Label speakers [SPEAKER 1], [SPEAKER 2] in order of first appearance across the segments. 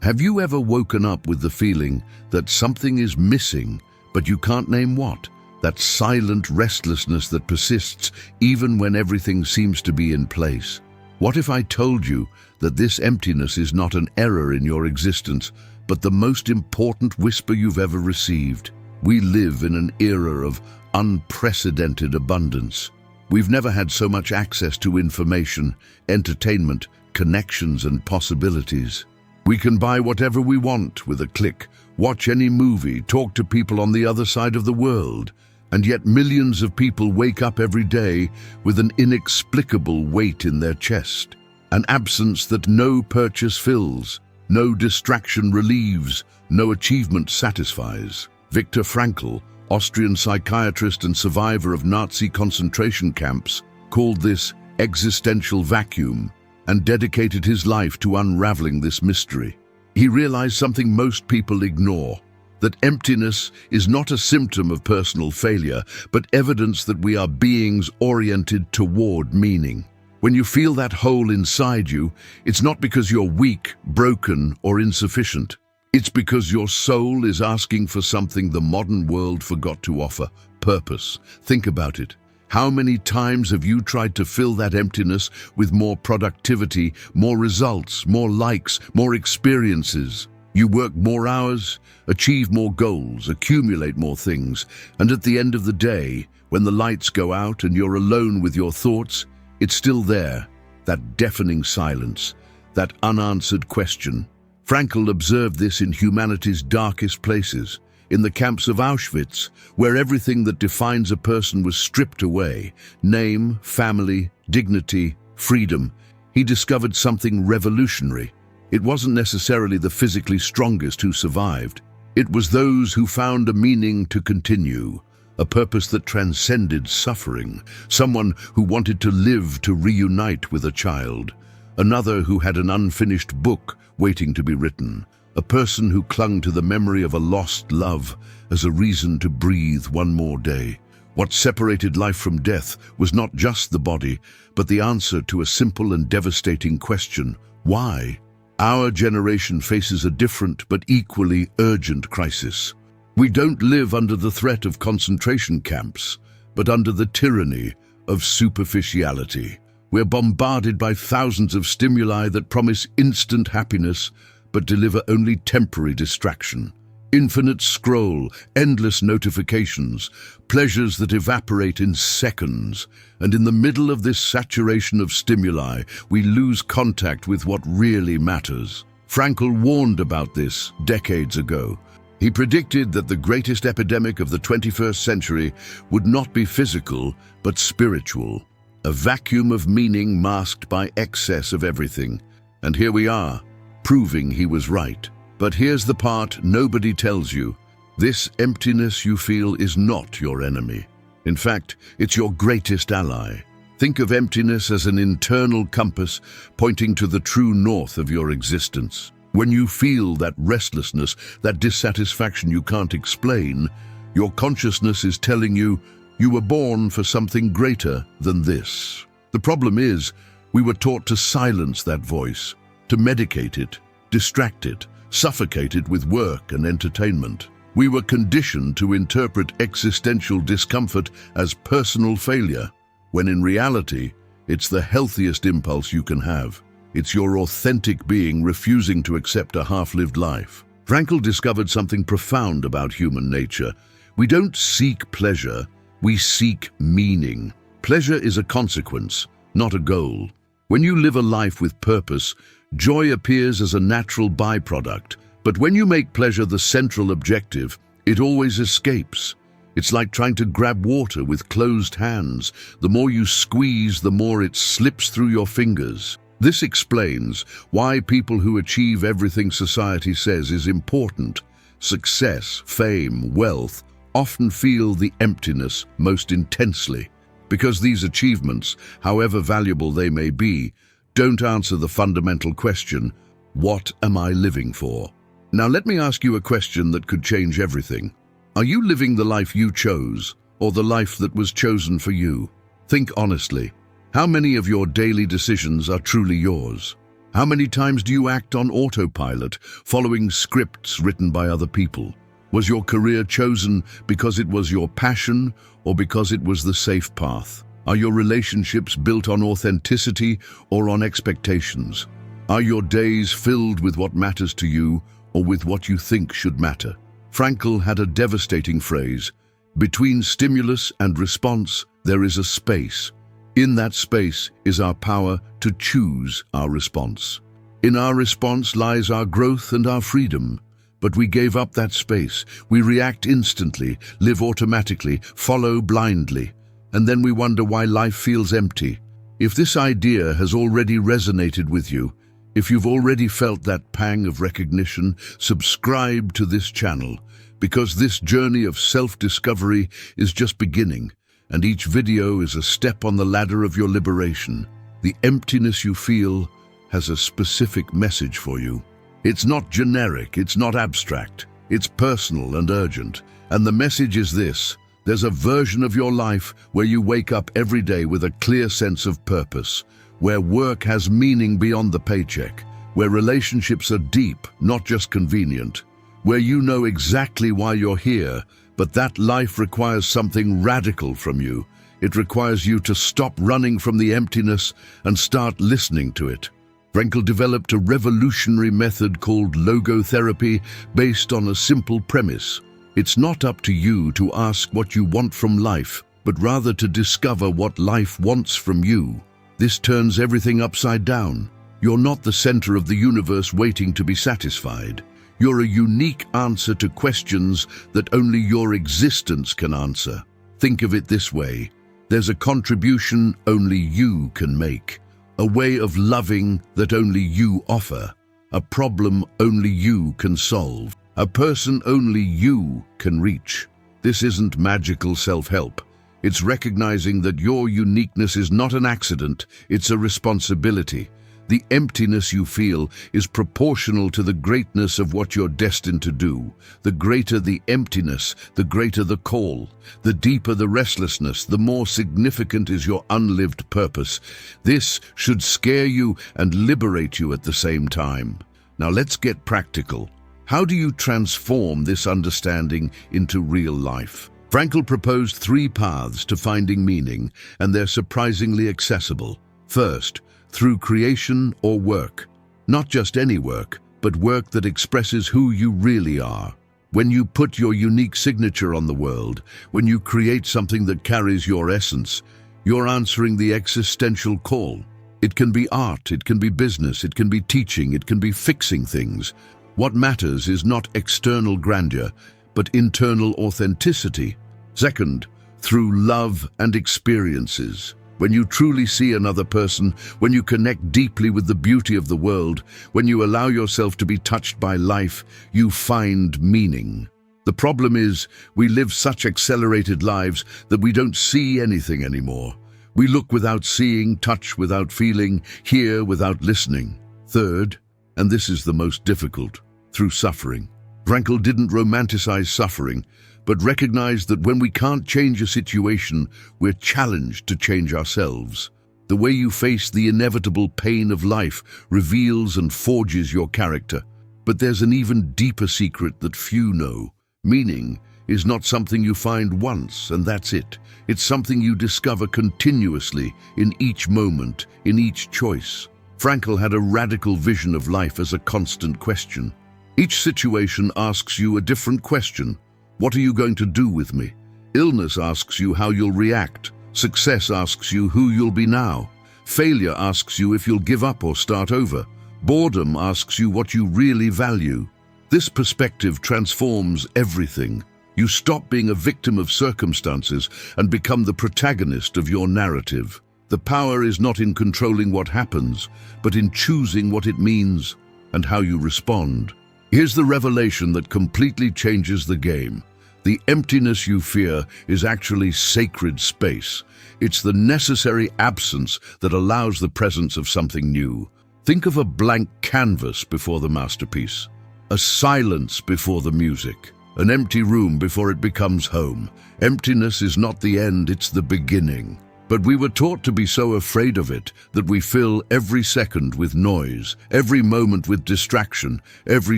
[SPEAKER 1] Have you ever woken up with the feeling that something is missing, but you can't name what? That silent restlessness that persists even when everything seems to be in place. What if I told you that this emptiness is not an error in your existence, but the most important whisper you've ever received? We live in an era of unprecedented abundance. We've never had so much access to information, entertainment, connections, and possibilities. We can buy whatever we want with a click, watch any movie, talk to people on the other side of the world, and yet millions of people wake up every day with an inexplicable weight in their chest, an absence that no purchase fills, no distraction relieves, no achievement satisfies. Viktor Frankl, Austrian psychiatrist and survivor of Nazi concentration camps, called this existential vacuum and dedicated his life to unraveling this mystery. He realized something most people ignore, that emptiness is not a symptom of personal failure, but evidence that we are beings oriented toward meaning. When you feel that hole inside you, it's not because you're weak, broken, or insufficient. It's because your soul is asking for something the modern world forgot to offer: purpose. Think about it. How many times have you tried to fill that emptiness with more productivity, more results, more likes, more experiences? You work more hours, achieve more goals, accumulate more things, and at the end of the day, when the lights go out and you're alone with your thoughts, it's still there, that deafening silence, that unanswered question. Frankl observed this in humanity's darkest places, in the camps of Auschwitz, where everything that defines a person was stripped away: name, family, dignity, freedom. He discovered something revolutionary. It wasn't necessarily the physically strongest who survived. It was those who found a meaning to continue, a purpose that transcended suffering, someone who wanted to live to reunite with a child, another who had an unfinished book waiting to be written, a person who clung to the memory of a lost love as a reason to breathe one more day. What separated life from death was not just the body, but the answer to a simple and devastating question: why? Our generation faces a different but equally urgent crisis. We don't live under the threat of concentration camps, but under the tyranny of superficiality. We're bombarded by thousands of stimuli that promise instant happiness, but deliver only temporary distraction. Infinite scroll, endless notifications, pleasures that evaporate in seconds. And in the middle of this saturation of stimuli, we lose contact with what really matters. Frankl warned about this decades ago. He predicted that the greatest epidemic of the 21st century would not be physical, but spiritual. A vacuum of meaning masked by excess of everything. And here we are, proving he was right. But here's the part nobody tells you. This emptiness you feel is not your enemy. In fact, it's your greatest ally. Think of emptiness as an internal compass pointing to the true north of your existence. When you feel that restlessness, that dissatisfaction you can't explain, your consciousness is telling you you were born for something greater than this. The problem is, we were taught to silence that voice, to medicate it, distract it, suffocate it with work and entertainment. We were conditioned to interpret existential discomfort as personal failure, when in reality, it's the healthiest impulse you can have. It's your authentic being refusing to accept a half-lived life. Frankl discovered something profound about human nature. We don't seek pleasure, we seek meaning. Pleasure is a consequence, not a goal. When you live a life with purpose, joy appears as a natural byproduct. But when you make pleasure the central objective, it always escapes. It's like trying to grab water with closed hands. The more you squeeze, the more it slips through your fingers. This explains why people who achieve everything society says is important, success, fame, wealth, often feel the emptiness most intensely. Because these achievements, however valuable they may be, don't answer the fundamental question, what am I living for? Now let me ask you a question that could change everything. Are you living the life you chose, or the life that was chosen for you? Think honestly. How many of your daily decisions are truly yours? How many times do you act on autopilot, following scripts written by other people? Was your career chosen because it was your passion or because it was the safe path? Are your relationships built on authenticity or on expectations? Are your days filled with what matters to you or with what you think should matter? Frankl had a devastating phrase: between stimulus and response, there is a space. In that space is our power to choose our response. In our response lies our growth and our freedom. But we gave up that space. We react instantly, live automatically, follow blindly, and then we wonder why life feels empty. If this idea has already resonated with you, if you've already felt that pang of recognition, subscribe to this channel, because this journey of self-discovery is just beginning, and each video is a step on the ladder of your liberation. The emptiness you feel has a specific message for you. It's not generic, it's not abstract, it's personal and urgent. And the message is this: there's a version of your life where you wake up every day with a clear sense of purpose, where work has meaning beyond the paycheck, where relationships are deep, not just convenient, where you know exactly why you're here, but that life requires something radical from you. It requires you to stop running from the emptiness and start listening to it. Frankl developed a revolutionary method called Logotherapy based on a simple premise. It's not up to you to ask what you want from life, but rather to discover what life wants from you. This turns everything upside down. You're not the center of the universe waiting to be satisfied. You're a unique answer to questions that only your existence can answer. Think of it this way: there's a contribution only you can make. A way of loving that only you offer, a problem only you can solve, a person only you can reach. This isn't magical self-help. It's recognizing that your uniqueness is not an accident, it's a responsibility. The emptiness you feel is proportional to the greatness of what you're destined to do. The greater the emptiness, the greater the call. The deeper the restlessness, the more significant is your unlived purpose. This should scare you and liberate you at the same time. Now let's get practical. How do you transform this understanding into real life? Frankl proposed 3 paths to finding meaning, and they're surprisingly accessible. First, through creation or work. Not just any work, but work that expresses who you really are. When you put your unique signature on the world, when you create something that carries your essence, you're answering the existential call. It can be art, it can be business, it can be teaching, it can be fixing things. What matters is not external grandeur, but internal authenticity. Second, through love and experiences. When you truly see another person, when you connect deeply with the beauty of the world, when you allow yourself to be touched by life, you find meaning. The problem is, we live such accelerated lives that we don't see anything anymore. We look without seeing, touch without feeling, hear without listening. Third, and this is the most difficult, through suffering. Frankl didn't romanticize suffering, but recognized that when we can't change a situation, we're challenged to change ourselves. The way you face the inevitable pain of life reveals and forges your character. But there's an even deeper secret that few know. Meaning is not something you find once and that's it. It's something you discover continuously, in each moment, in each choice. Frankl had a radical vision of life as a constant question. Each situation asks you a different question. What are you going to do with me? Illness asks you how you'll react. Success asks you who you'll be now. Failure asks you if you'll give up or start over. Boredom asks you what you really value. This perspective transforms everything. You stop being a victim of circumstances and become the protagonist of your narrative. The power is not in controlling what happens, but in choosing what it means and how you respond. Here's the revelation that completely changes the game. The emptiness you fear is actually sacred space. It's the necessary absence that allows the presence of something new. Think of a blank canvas before the masterpiece, a silence before the music, an empty room before it becomes home. Emptiness is not the end, it's the beginning. But we were taught to be so afraid of it that we fill every second with noise, every moment with distraction, every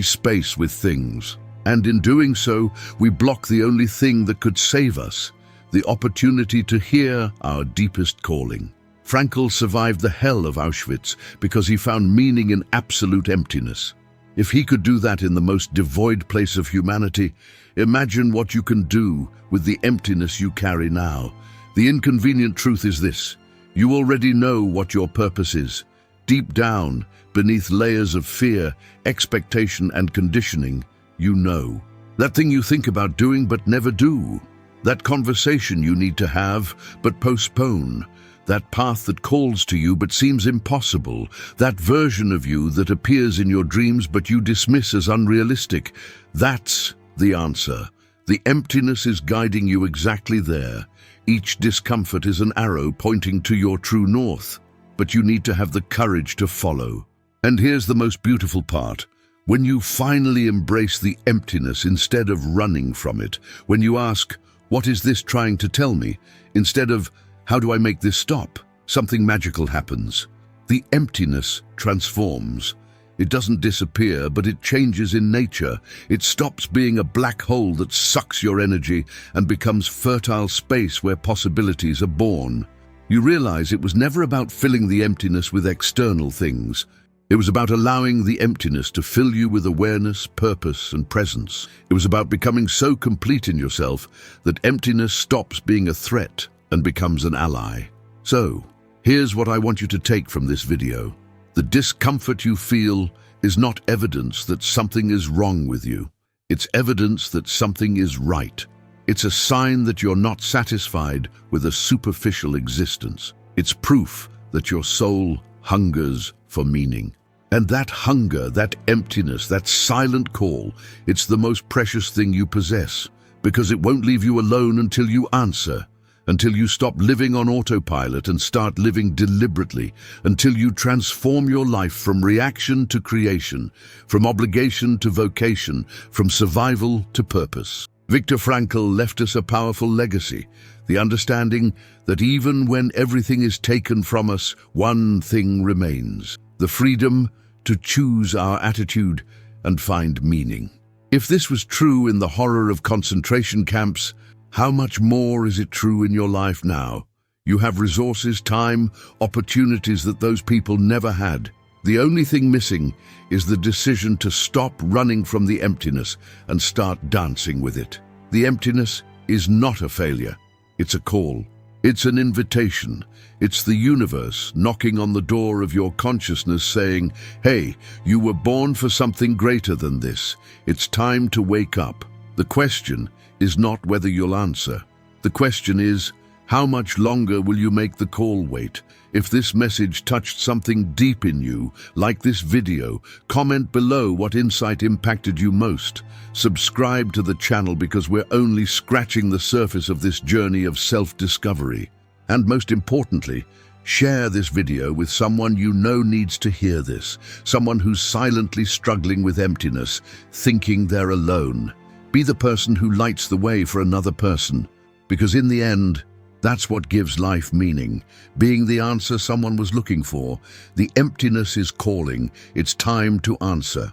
[SPEAKER 1] space with things. And in doing so, we block the only thing that could save us, the opportunity to hear our deepest calling. Frankl survived the hell of Auschwitz because he found meaning in absolute emptiness. If he could do that in the most devoid place of humanity, imagine what you can do with the emptiness you carry now. The inconvenient truth is this: you already know what your purpose is. Deep down, beneath layers of fear, expectation, and conditioning, you know. That thing you think about doing but never do. That conversation you need to have but postpone. That path that calls to you but seems impossible. That version of you that appears in your dreams but you dismiss as unrealistic. That's the answer. The emptiness is guiding you exactly there. Each discomfort is an arrow pointing to your true north, but you need to have the courage to follow. And here's the most beautiful part. When you finally embrace the emptiness instead of running from it, when you ask, "What is this trying to tell me?" instead of, "How do I make this stop?" something magical happens. The emptiness transforms. It doesn't disappear, but it changes in nature. It stops being a black hole that sucks your energy and becomes fertile space where possibilities are born. You realize it was never about filling the emptiness with external things. It was about allowing the emptiness to fill you with awareness, purpose, and presence. It was about becoming so complete in yourself that emptiness stops being a threat and becomes an ally. So, here's what I want you to take from this video. The discomfort you feel is not evidence that something is wrong with you. It's evidence that something is right. It's a sign that you're not satisfied with a superficial existence. It's proof that your soul hungers for meaning. And that hunger, that emptiness, that silent call, it's the most precious thing you possess, because it won't leave you alone until you answer. Until you stop living on autopilot and start living deliberately, until you transform your life from reaction to creation, from obligation to vocation, from survival to purpose. Viktor Frankl left us a powerful legacy, the understanding that even when everything is taken from us, one thing remains: the freedom to choose our attitude and find meaning. If this was true in the horror of concentration camps, how much more is it true in your life now? You have resources, time, opportunities that those people never had. The only thing missing is the decision to stop running from the emptiness and start dancing with it. The emptiness is not a failure. It's a call. It's an invitation. It's the universe knocking on the door of your consciousness saying, "Hey, you were born for something greater than this. It's time to wake up." The question is not whether you'll answer. The question is, how much longer will you make the call wait? If this message touched something deep in you, like this video, comment below what insight impacted you most. Subscribe to the channel because we're only scratching the surface of this journey of self-discovery. And most importantly, share this video with someone you know needs to hear this, someone who's silently struggling with emptiness, thinking they're alone. Be the person who lights the way for another person, because in the end, that's what gives life meaning, being the answer someone was looking for. The emptiness is calling. It's time to answer.